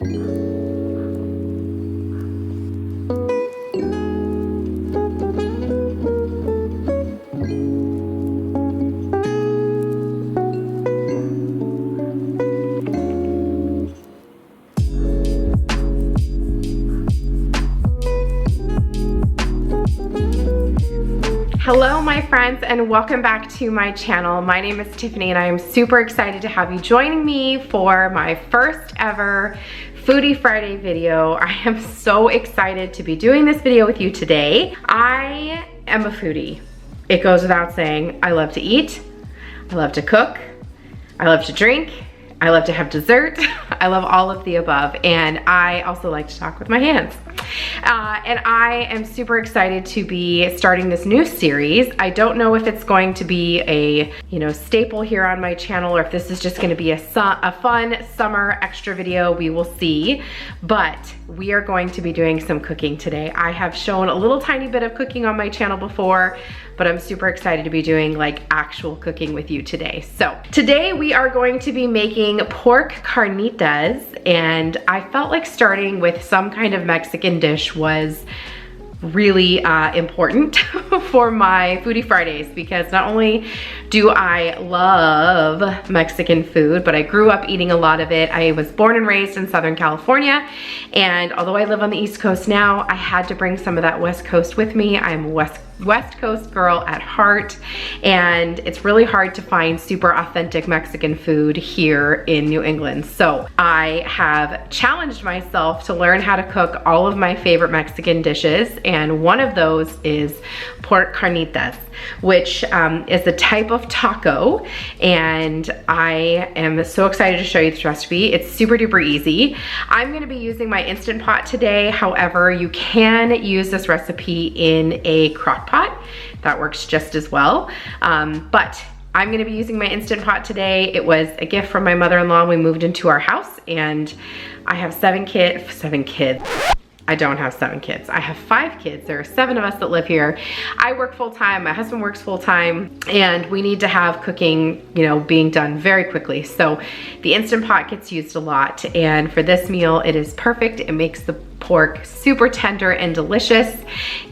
Hello my friends and welcome back to my channel. My name is Tiffany and I am super excited to have you joining me for my first ever Foodie Friday video. I am so excited to be doing this video with you today. I am a foodie. It goes without saying. I love to eat, I love to cook, I love to drink, I love to have dessert. I love all of the above, and I also like to talk with my hands. And I am super excited to be starting this new series. I don't know if it's going to be a staple here on my channel or if this is just going to be a fun summer extra video. We will see, but we are going to be doing some cooking today. I have shown a little tiny bit of cooking on my channel before, but I'm super excited to be doing like actual cooking with you today. So today we are going to be making pork carnitas, and I felt like starting with some kind of Mexican dish was really important for my Foodie Fridays, because not only do I love Mexican food, but I grew up eating a lot of it. I was born and raised in Southern California, and although I live on the East Coast now, I had to bring some of that West Coast with me. I'm a West Coast girl at heart, and it's really hard to find super authentic Mexican food here in New England. So I have challenged myself to learn how to cook all of my favorite Mexican dishes, and one of those is pork carnitas, which is a type of taco, and I am so excited to show you this recipe. It's super duper easy. I'm gonna be using my Instant Pot today. However, you can use this recipe in a crock pot. That works just as well. But I'm gonna be using my Instant Pot today. It was a gift from my mother-in-law when we moved into our house, and I have seven kids. I don't have 7 kids. I have 5 kids. There are 7 of us that live here. I work full-time, my husband works full-time, and we need to have cooking, being done very quickly. So the Instant Pot gets used a lot, and for this meal, it is perfect. It makes the pork super tender and delicious.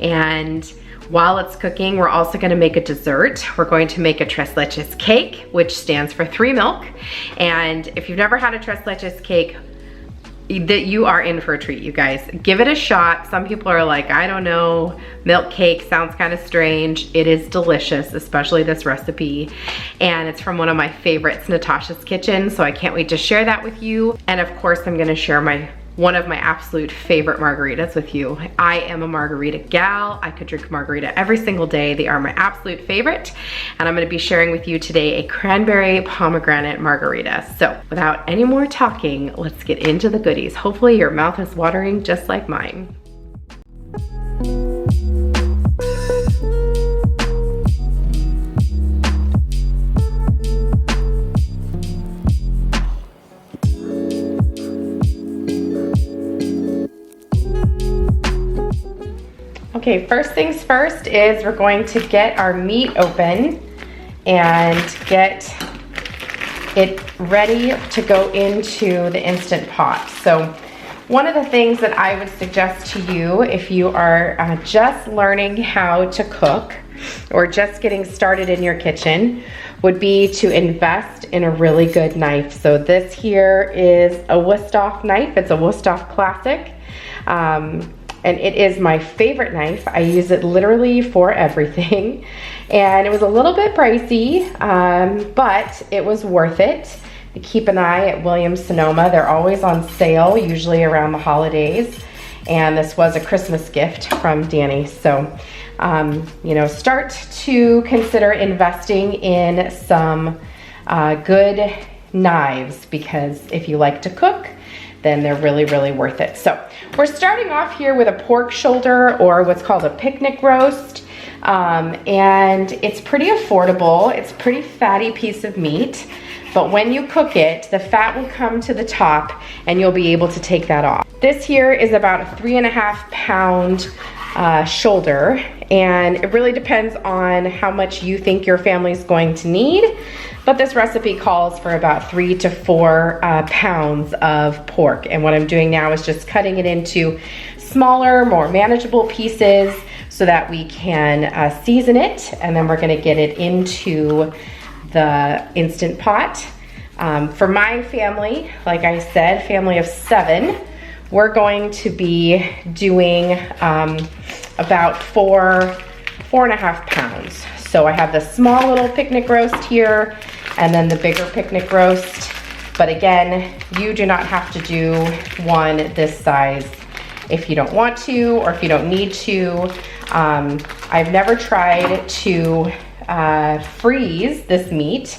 And while it's cooking, we're also gonna make a dessert. We're going to make a tres leches cake, which stands for 3 milk. And if you've never had a tres leches cake, that you are in for a treat, you guys. Give it a shot. Some people are like, I don't know, milk cake sounds kind of strange. It is delicious, especially this recipe. And it's from one of my favorites, Natasha's Kitchen. So I can't wait to share that with you. And of course, I'm gonna share one of my absolute favorite margaritas with you. I am a margarita gal. I could drink margarita every single day. They are my absolute favorite. And I'm gonna be sharing with you today a cranberry pomegranate margarita. So without any more talking, let's get into the goodies. Hopefully your mouth is watering just like mine. Okay, first things first is we're going to get our meat open and get it ready to go into the Instant Pot. So one of the things that I would suggest to you if you are just learning how to cook or just getting started in your kitchen would be to invest in a really good knife. So this here is a Wusthof knife. It's a Wusthof Classic. And it is my favorite knife. I use it literally for everything. And it was a little bit pricey, but it was worth it. Keep an eye at Williams-Sonoma. They're always on sale, usually around the holidays. And this was a Christmas gift from Danny. So, start to consider investing in some good knives, because if you like to cook, then they're really, really worth it. So we're starting off here with a pork shoulder, or what's called a picnic roast. And it's pretty affordable. It's a pretty fatty piece of meat, but when you cook it, the fat will come to the top and you'll be able to take that off. This here is about a 3.5 pound shoulder, and it really depends on how much you think your family's going to need. But this recipe calls for about 3 to 4 pounds of pork. And what I'm doing now is just cutting it into smaller, more manageable pieces so that we can season it. And then we're gonna get it into the Instant Pot. For my family, like I said, family of 7, we're going to be doing about 4.5 pounds. So I have the small little picnic roast here and then the bigger picnic roast. But again, you do not have to do one this size if you don't want to or if you don't need to. I've never tried to freeze this meat,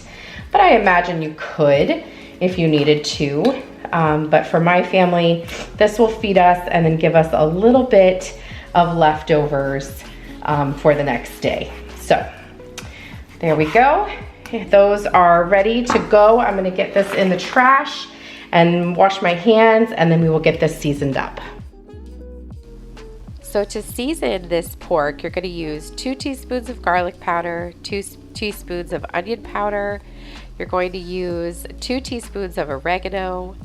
but I imagine you could if you needed to. But for my family, this will feed us and then give us a little bit of leftovers for the next day. So there we go. Those are ready to go. I'm gonna get this in the trash and wash my hands, and then we will get this seasoned up. So to season this pork, you're gonna use 2 teaspoons of garlic powder, 2 teaspoons of onion powder. You're going to use 2 teaspoons of oregano.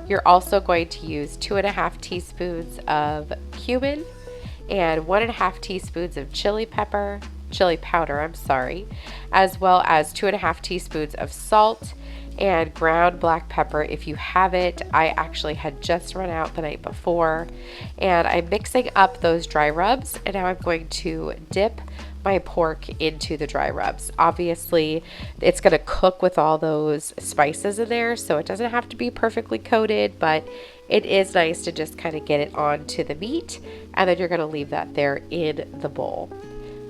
You're also going to use 2.5 teaspoons of cumin and 1.5 teaspoons of chili powder, as well as 2.5 teaspoons of salt and ground black pepper if you have it. I actually had just run out the night before, and I'm mixing up those dry rubs, and now I'm going to dip my pork into the dry rubs. Obviously, it's going to cook with all those spices in there, so it doesn't have to be perfectly coated, but it is nice to just kind of get it onto the meat, and then you're going to leave that there in the bowl.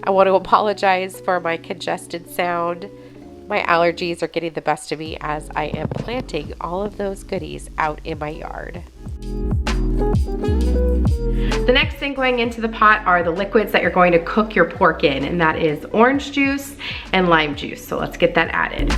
I want to apologize for my congested sound. My allergies are getting the best of me as I am planting all of those goodies out in my yard. The next thing going into the pot are the liquids that you're going to cook your pork in, and that is orange juice and lime juice. So let's get that added.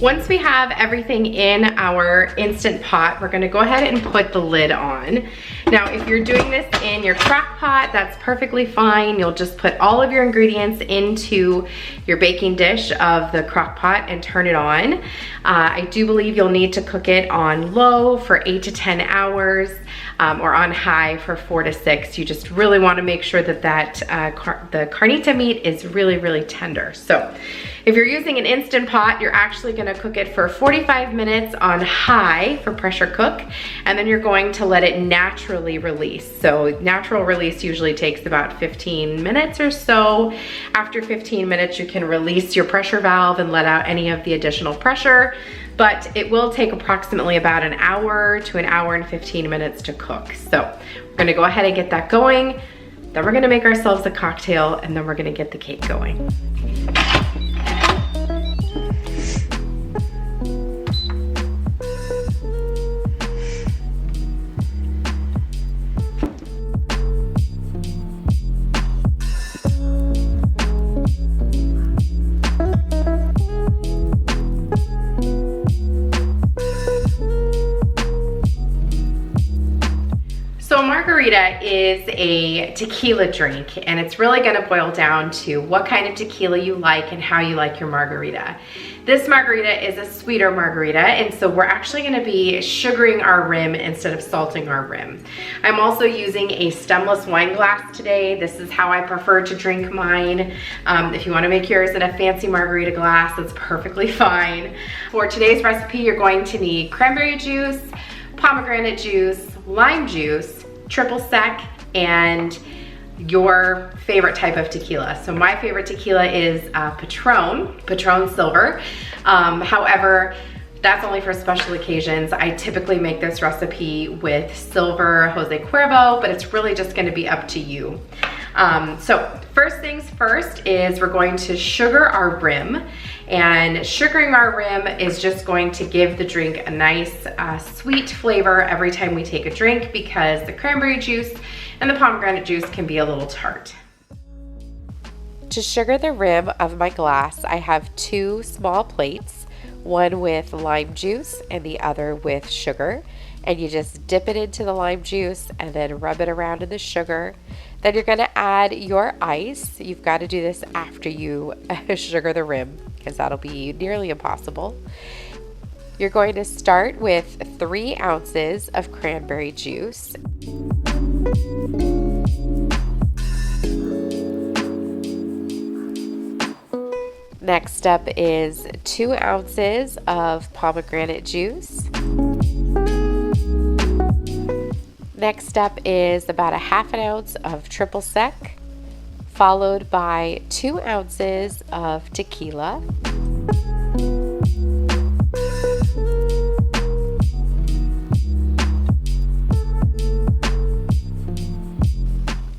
Once we have everything in our Instant Pot, we're gonna go ahead and put the lid on. Now, if you're doing this in your crock pot, that's perfectly fine. You'll just put all of your ingredients into your baking dish of the crock pot and turn it on. I do believe you'll need to cook it on low for 8 to 10 hours or on high for 4 to 6. You just really wanna make sure that the carnita meat is really, really tender. So if you're using an Instant Pot, you're actually gonna cook it for 45 minutes on high for pressure cook, and then you're going to let it naturally release. So natural release usually takes about 15 minutes or so. After 15 minutes, you can release your pressure valve and let out any of the additional pressure, but it will take approximately about an hour to an hour and 15 minutes to cook. So we're gonna go ahead and get that going, then we're gonna make ourselves a cocktail, and then we're gonna get the cake going. So margarita is a tequila drink, and it's really gonna boil down to what kind of tequila you like and how you like your margarita. This margarita is a sweeter margarita, and so we're actually gonna be sugaring our rim instead of salting our rim. I'm also using a stemless wine glass today. This is how I prefer to drink mine. If you wanna make yours in a fancy margarita glass, that's perfectly fine. For today's recipe, you're going to need cranberry juice, pomegranate juice, lime juice, triple sec, and your favorite type of tequila. So my favorite tequila is Patron Silver. However, that's only for special occasions. I typically make this recipe with Silver Jose Cuervo, but it's really just gonna be up to you. So first things first is we're going to sugar our rim, and sugaring our rim is just going to give the drink a nice sweet flavor every time we take a drink, because the cranberry juice and the pomegranate juice can be a little tart. To sugar the rim of my glass, I have 2 small plates, one with lime juice and the other with sugar. And you just dip it into the lime juice and then rub it around in the sugar. Then you're gonna add your ice. You've got to do this after you sugar the rim, because that'll be nearly impossible. You're going to start with 3 ounces of cranberry juice. Next up is 2 ounces of pomegranate juice. Next up is about a ½ ounce of triple sec, followed by 2 ounces of tequila.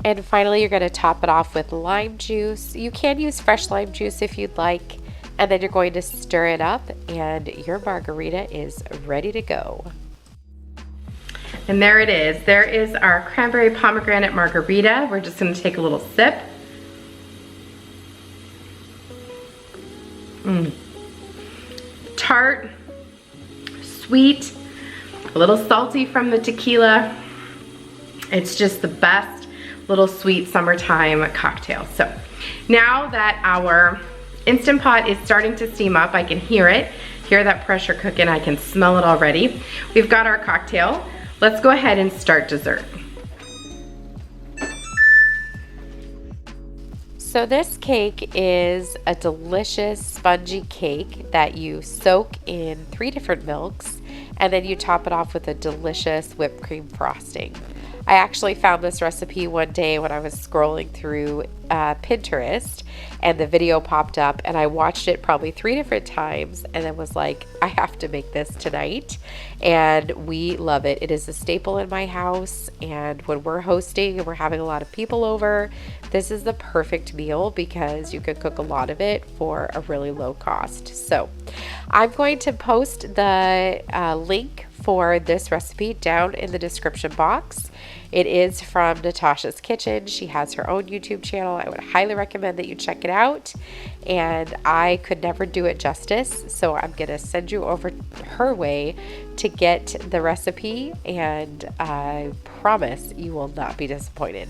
And finally, you're going to top it off with lime juice. You can use fresh lime juice if you'd like. And then you're going to stir it up, and your margarita is ready to go. And there it is. There is our cranberry pomegranate margarita. We're just going to take a little sip. Tart, sweet, a little salty from the tequila. It's just the best little sweet summertime cocktail. So now that our Instant Pot is starting to steam up, I can hear it, hear that pressure cooking, I can smell it already. We've got our cocktail. Let's go ahead and start dessert. So this cake is a delicious spongy cake that you soak in 3 different milks, and then you top it off with a delicious whipped cream frosting. I actually found this recipe one day when I was scrolling through Pinterest, and the video popped up, and I watched it probably 3 different times and then was like, I have to make this tonight. And we love it. It is a staple in my house, and when we're hosting and we're having a lot of people over, this is the perfect meal because you can cook a lot of it for a really low cost. So I'm going to post the link for this recipe down in the description box. It is from Natasha's Kitchen. She has her own YouTube channel. I would highly recommend that you check it out. And I could never do it justice, so I'm gonna send you over her way to get the recipe, and I promise you will not be disappointed.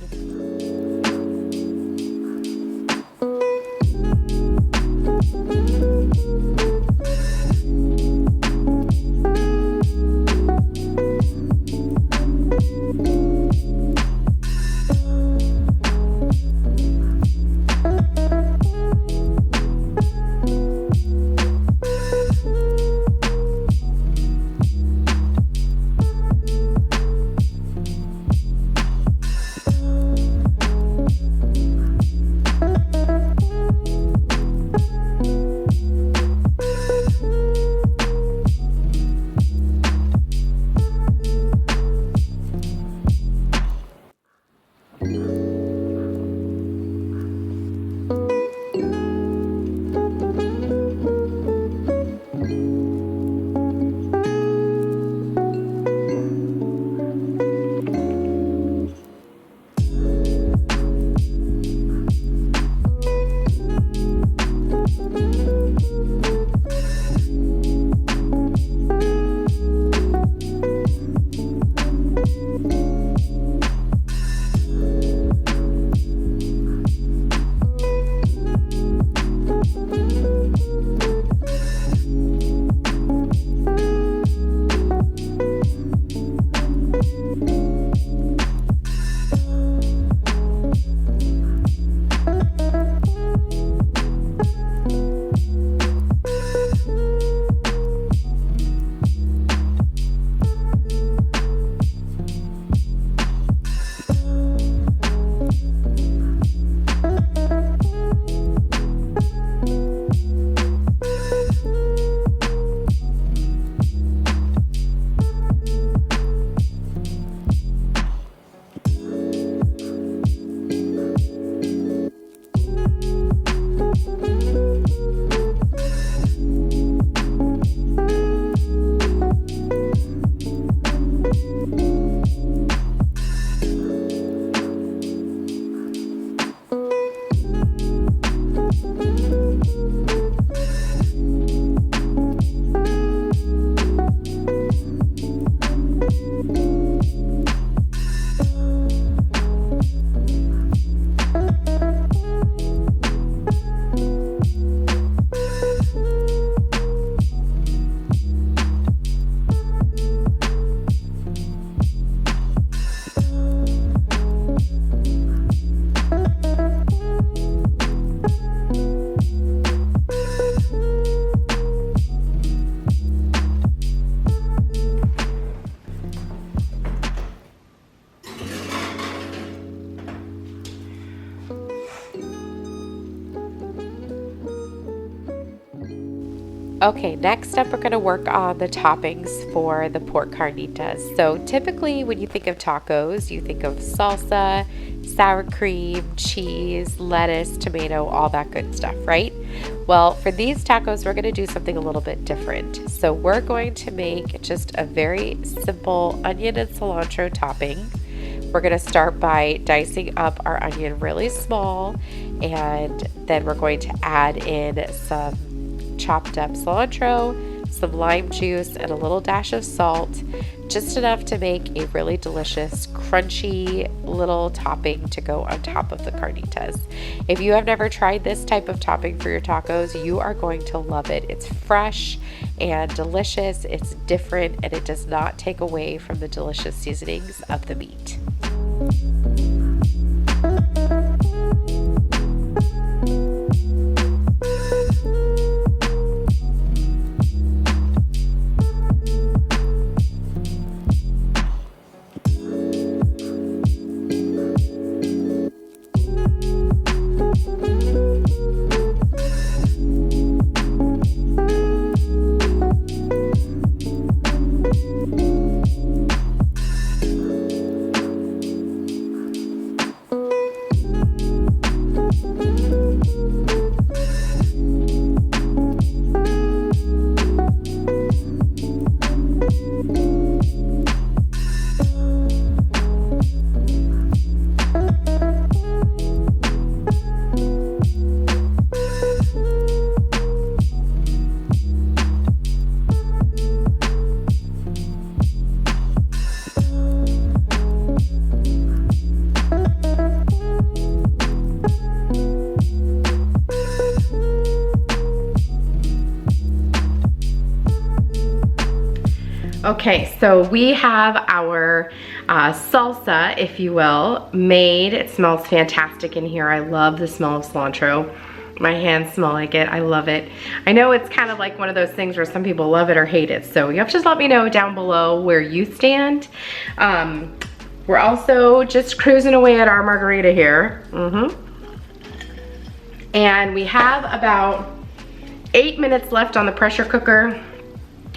Okay, next up we're going to work on the toppings for the pork carnitas. So typically when you think of tacos, you think of salsa, sour cream, cheese, lettuce, tomato, all that good stuff, right? Well, for these tacos, we're going to do something a little bit different. So we're going to make just a very simple onion and cilantro topping. We're going to start by dicing up our onion really small, and then we're going to add in some chopped up cilantro, some lime juice, and a little dash of salt, just enough to make a really delicious, crunchy little topping to go on top of the carnitas. If you have never tried this type of topping for your tacos, you are going to love it. It's fresh and delicious, it's different, and it does not take away from the delicious seasonings of the meat. Okay, so we have our salsa, if you will, made. It smells fantastic in here. I love the smell of cilantro. My hands smell like it. I love it. I know it's kind of like one of those things where some people love it or hate it, so you have to just let me know down below where you stand. We're also just cruising away at our margarita here. And we have about 8 minutes left on the pressure cooker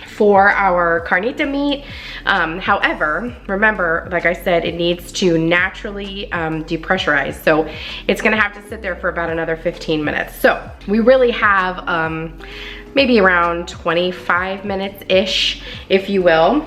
for our carnita meat. However, remember, like I said, it needs to naturally depressurize. So it's gonna have to sit there for about another 15 minutes. So we really have maybe around 25 minutes-ish, if you will.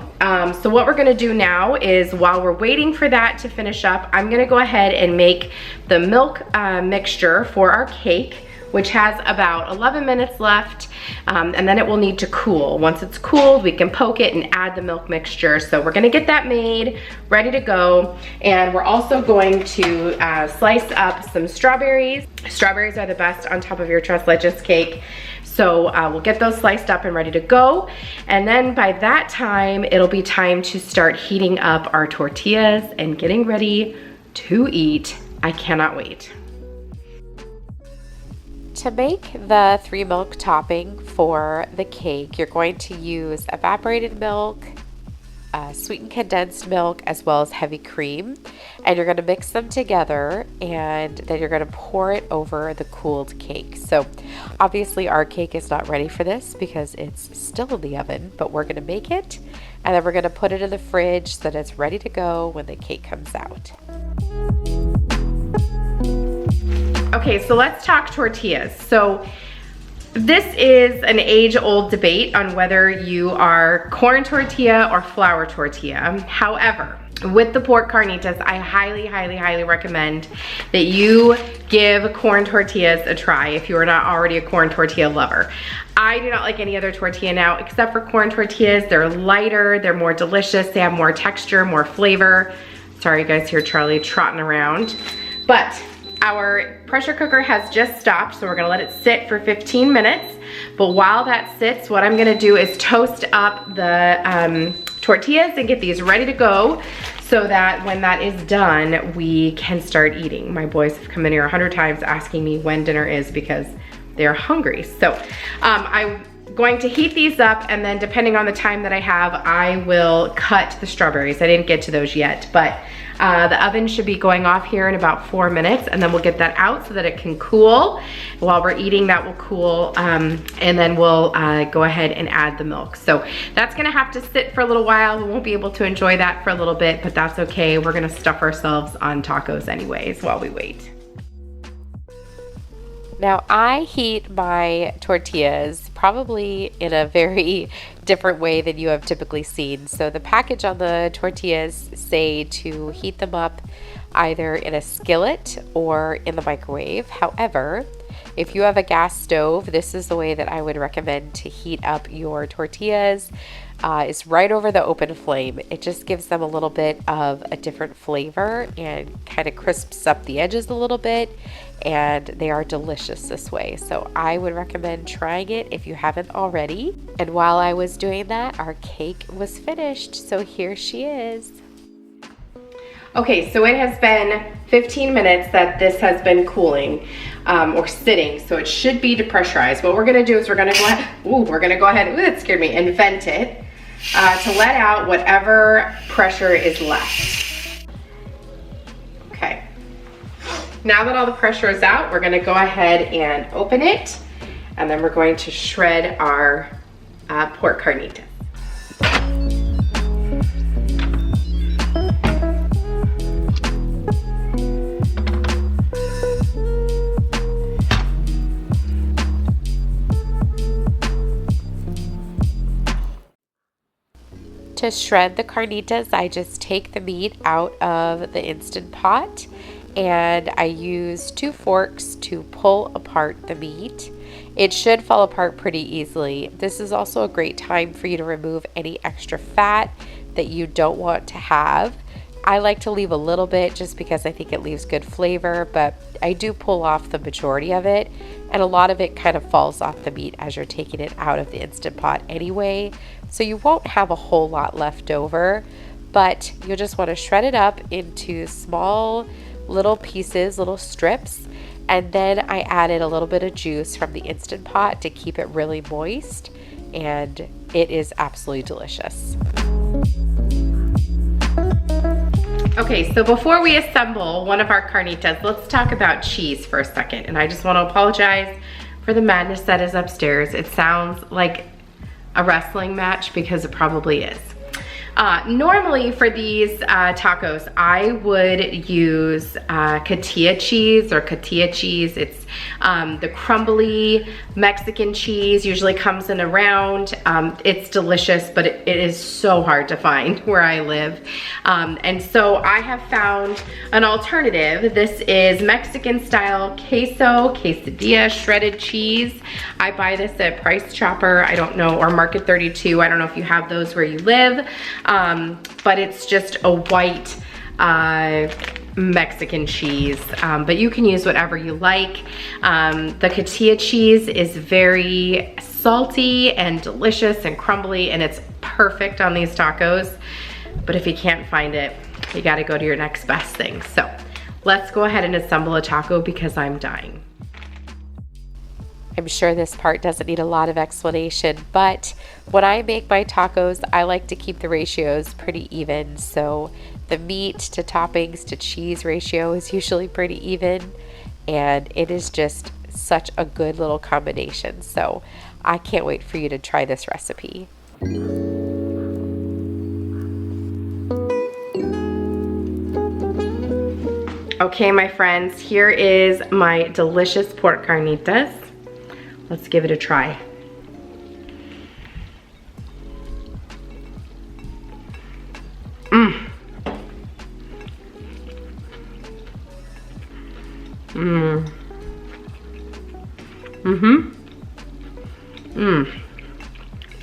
So what we're gonna do now is, while we're waiting for that to finish up, I'm gonna go ahead and make the milk mixture for our cake, which has about 11 minutes left, and then it will need to cool. Once it's cooled, we can poke it and add the milk mixture. So we're gonna get that made, ready to go, and we're also going to slice up some strawberries. Strawberries are the best on top of your tres leches cake. So we'll get those sliced up and ready to go. And then by that time, it'll be time to start heating up our tortillas and getting ready to eat. I cannot wait. To make the 3 milk topping for the cake, you're going to use evaporated milk, sweetened condensed milk, as well as heavy cream. And you're going to mix them together, and then you're going to pour it over the cooled cake. So obviously our cake is not ready for this because it's still in the oven, but we're going to make it, and then we're going to put it in the fridge so that it's ready to go when the cake comes out. Okay, so let's talk tortillas. So this is an age-old debate on whether you are corn tortilla or flour tortilla. However, with the pork carnitas, I highly, highly, highly recommend that you give corn tortillas a try if you are not already a corn tortilla lover. I do not like any other tortilla now except for corn tortillas. They're lighter, they're more delicious, they have more texture, more flavor. Sorry, you guys hear Charlie trotting around. But our pressure cooker has just stopped, so we're gonna let it sit for 15 minutes. But while that sits, what I'm gonna do is toast up the tortillas and get these ready to go so that when that is done, we can start eating. My boys have come in here 100 times asking me when dinner is because they're hungry. So I'm going to heat these up, and then depending on the time that I have, I will cut the strawberries. I didn't get to those yet, but the oven should be going off here in about 4 minutes, and then we'll get that out so that it can cool. While we're eating, that will cool, and then we'll go ahead and add the milk. So that's gonna have to sit for a little while. We won't be able to enjoy that for a little bit, but that's okay. We're gonna stuff ourselves on tacos anyways while we wait. Now I heat my tortillas probably in a very different way than you have typically seen. So the package on the tortillas say to heat them up either in a skillet or in the microwave. However, if you have a gas stove, this is the way that I would recommend to heat up your tortillas. Is right over the open flame. It just gives them a little bit of a different flavor and kind of crisps up the edges a little bit, and they are delicious this way. So I would recommend trying it if you haven't already. And while I was doing that, our cake was finished. So here she is. Okay, so it has been 15 minutes that this has been cooling or sitting, so it should be depressurized. What we're gonna do is we're gonna go ahead, that scared me, and vent it to let out whatever pressure is left. Okay, now that all the pressure is out, we're gonna go ahead and open it, and then we're going to shred our pork carnitas. To shred the carnitas, I just take the meat out of the Instant Pot and I use 2 forks to pull apart the meat. It should fall apart pretty easily. This is also a great time for you to remove any extra fat that you don't want to have. I like to leave a little bit just because I think it leaves good flavor, but I do pull off the majority of it, and a lot of it kind of falls off the meat as you're taking it out of the Instant Pot anyway, so you won't have a whole lot left over, but you'll just want to shred it up into small little pieces, little strips, and then I added a little bit of juice from the Instant Pot to keep it really moist, and it is absolutely delicious. Okay, so before we assemble one of our carnitas, let's talk about cheese for a second. And I just want to apologize for the madness that is upstairs. It sounds like a wrestling match because it probably is. Normally for these tacos, I would use cotija cheese or cotija cheese. It's the crumbly Mexican cheese, usually comes in a round. It's delicious, but it is so hard to find where I live. And so I have found an alternative. This is Mexican style queso, quesadilla, shredded cheese. I buy this at Price Chopper, I don't know, or Market 32. I don't know if you have those where you live. But it's just a white Mexican cheese, but you can use whatever you like. The cotija cheese is very salty and delicious and crumbly, and it's perfect on these tacos. But if you can't find it, you gotta go to your next best thing. So let's go ahead and assemble a taco because I'm dying. I'm sure this part doesn't need a lot of explanation, but when I make my tacos, I like to keep the ratios pretty even. So the meat to toppings to cheese ratio is usually pretty even, and it is just such a good little combination. So I can't wait for you to try this recipe. Okay, my friends, here is my delicious pork carnitas. Let's give it a try.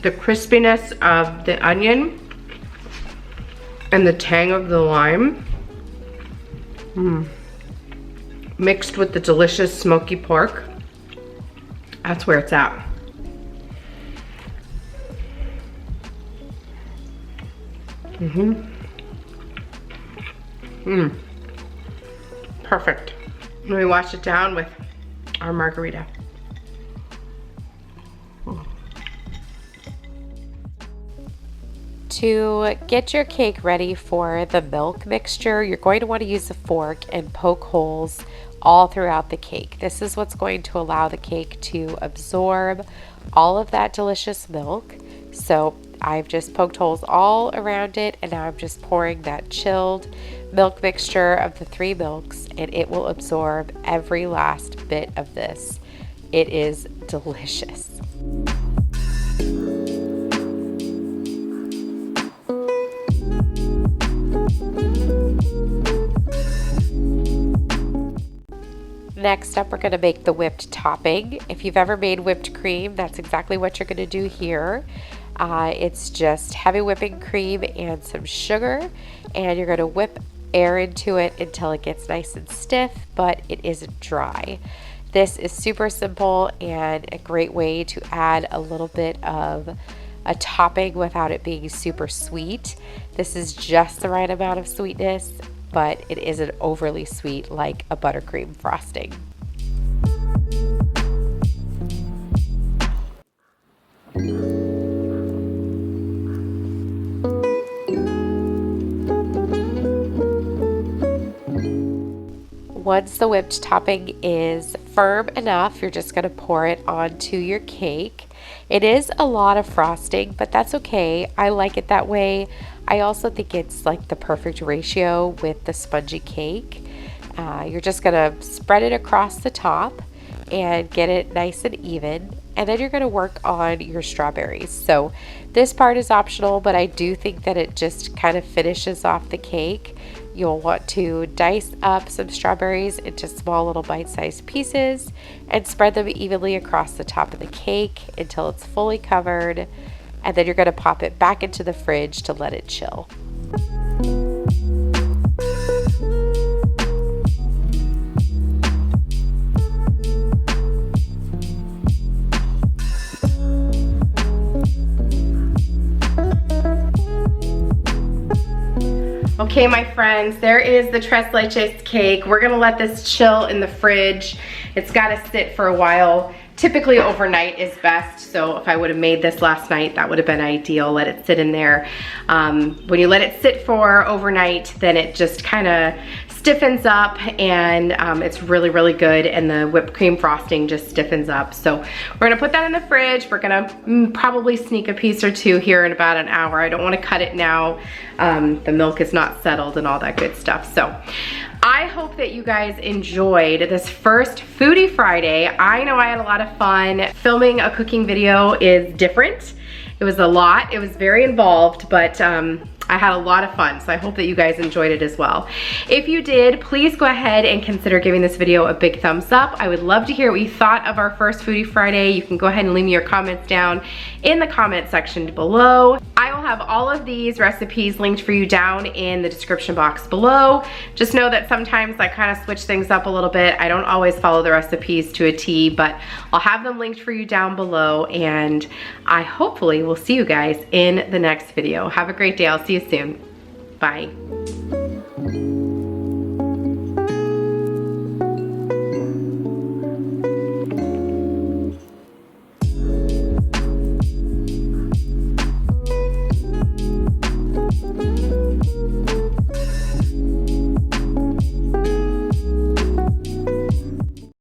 The crispiness of the onion and the tang of the lime mixed with the delicious smoky pork. That's where it's at. Perfect. Let me wash it down with our margarita. To get your cake ready for the milk mixture, you're going to want to use a fork and poke holes all throughout the cake. This is what's going to allow the cake to absorb all of that delicious milk. So I've just poked holes all around it, and now I'm just pouring that chilled milk mixture of the 3 milks, and it will absorb every last bit of this. It is delicious. Next up, we're going to make the whipped topping. If you've ever made whipped cream, that's exactly what you're going to do here. It's just heavy whipping cream and some sugar, and you're going to whip air into it until it gets nice and stiff, but it isn't dry. This is super simple and a great way to add a little bit of a topping without it being super sweet. This is just the right amount of sweetness, but it isn't overly sweet like a buttercream frosting. Once the whipped topping is firm enough, you're just going to pour it onto your cake. It is a lot of frosting, but that's okay. I like it that way. I also think it's like the perfect ratio with the spongy cake. You're just going to spread it across the top and get it nice and even. And then you're going to work on your strawberries. So this part is optional, but I do think that it just kind of finishes off the cake. You'll want to dice up some strawberries into small little bite-sized pieces and spread them evenly across the top of the cake until it's fully covered. And then you're going to pop it back into the fridge to let it chill. Okay, my friends, there is the tres leches cake. We're gonna let this chill in the fridge. It's gotta sit for a while. Typically overnight is best, so if I would have made this last night, that would have been ideal. Let it sit in there. When you let it sit for overnight, then it just kind of stiffens up, and it's really, really good, and the whipped cream frosting just stiffens up. So we're gonna put that in the fridge. We're gonna probably sneak a piece or two here in about an hour. I don't wanna cut it now. The milk is not settled and all that good stuff. So I hope that you guys enjoyed this first Foodie Friday. I know I had a lot of fun. Filming a cooking video is different. It was a lot, it was very involved, but I had a lot of fun, so I hope that you guys enjoyed it as well. If you did, please go ahead and consider giving this video a big thumbs up. I would love to hear what you thought of our first Foodie Friday. You can go ahead and leave me your comments down in the comment section below. I will have all of these recipes linked for you down in the description box below. Just know that sometimes I kind of switch things up a little bit. I don't always follow the recipes to a T, but I'll have them linked for you down below, and I hopefully will see you guys in the next video. Have a great day. I'll see you soon. Bye.